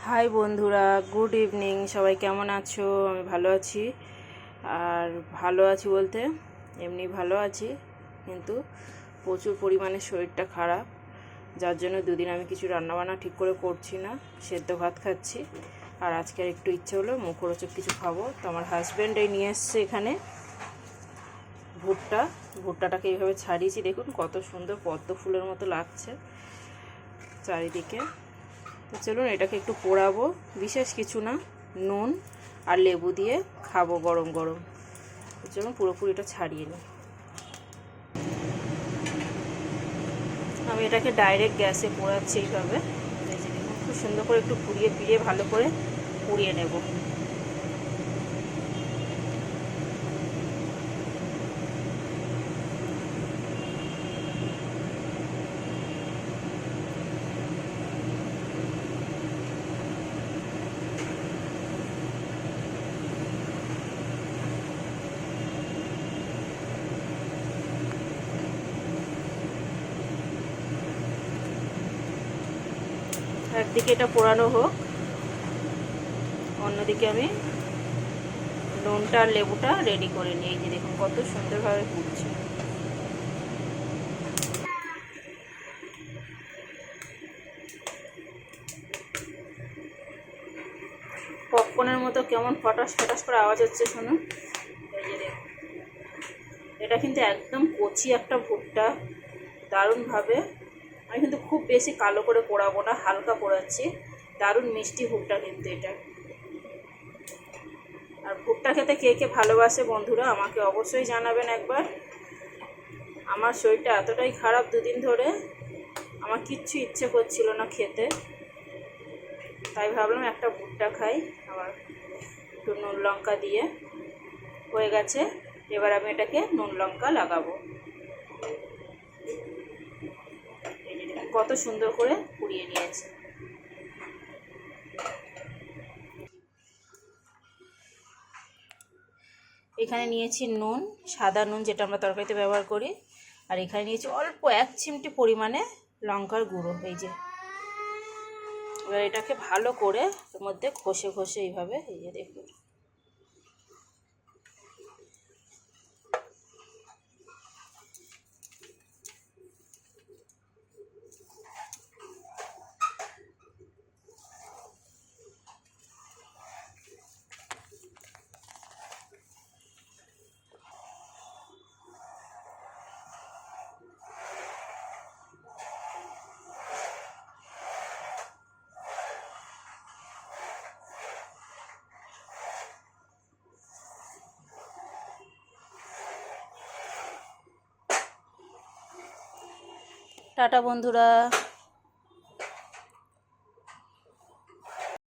High বন্ধুরা, good evening. সবাই কেমন আছো? আমি ভালো আছি। আর ভালো আছি বলতে এমনি ভালো আছি, কিন্তু প্রচুর পরিমাণে শরীরটা খারাপ, যার জন্য দুদিন আমি কিছু রান্নাবান্না ঠিক করে করছি না, সেদ্ধ ভাত খাচ্ছি। আর আজকে আর একটু ইচ্ছে হলো মুখরোচক কিছু খাবো, তো আমার হাজব্যান্ড এই নিয়ে এসছে এখানে ভুট্টাটাকে এইভাবে ছাড়িয়েছি, দেখুন কত সুন্দর পদ্ম ফুলের মতো লাগছে চারিদিকে। তো চলুন এটাকে একটু পোড়াবো, বিশেষ কিছু না, নুন আর লেবু দিয়ে খাবো গরম গরম। তো চলুন পুরোপুরিটা ছাড়িয়ে নিই। আমি এটাকে ডাইরেক্ট গ্যাসে পোড়াচ্ছি এইভাবে, দেখুন খুব সুন্দর করে একটু পুড়িয়ে ফিরিয়ে ভালো করে পুড়িয়ে নেব। একদিকে এটা পোড়ানো হোক, অন্যদিকে আমি নুনটা আর লেবুটা রেডি করে নিই। এই যে দেখুন কত সুন্দরভাবে পুড়ছে। পপকর্নের মতো কেমন ফটাস ফটাস করে আওয়াজ হচ্ছে, শুনুন। এই যে দেখুন, এটা কিন্তু একদম কচি একটা ভুট্টা, দারুণভাবে। আমি কিন্তু খুব বেশি কালো করে পোড়াবো না, হালকা পোড়াচ্ছি। দারুণ মিষ্টি ভুট্টা কিন্তু এটা। আর ভুট্টা খেতে কে কে ভালোবাসে বন্ধুরা, আমাকে অবশ্যই জানাবেন একবার। আমার শরীরটা এতটাই খারাপ দুদিন ধরে, আমার কিচ্ছু ইচ্ছে করছিল না খেতে, তাই ভাবলাম একটা ভুট্টা খাই। আবার একটু নুন লঙ্কা দিয়ে হয়ে গেছে। এবার আমি এটাকে নুন লঙ্কা লাগাবো। কত সুন্দর করে পুড়িয়ে নিয়েছে। এখানে নিয়েছি নুন, সাদা নুন যেটা আমরা তরকারিতে ব্যবহার করি। আর এখানে নিয়েছি অল্প 1 চিমটি পরিমাণে লঙ্কার গুঁড়ো। এই যে এবার এটাকে ভালো করে এর মধ্যে ঘষে ঘষে এইভাবে, এই যে দেখুন টাটা বন্ধুরা।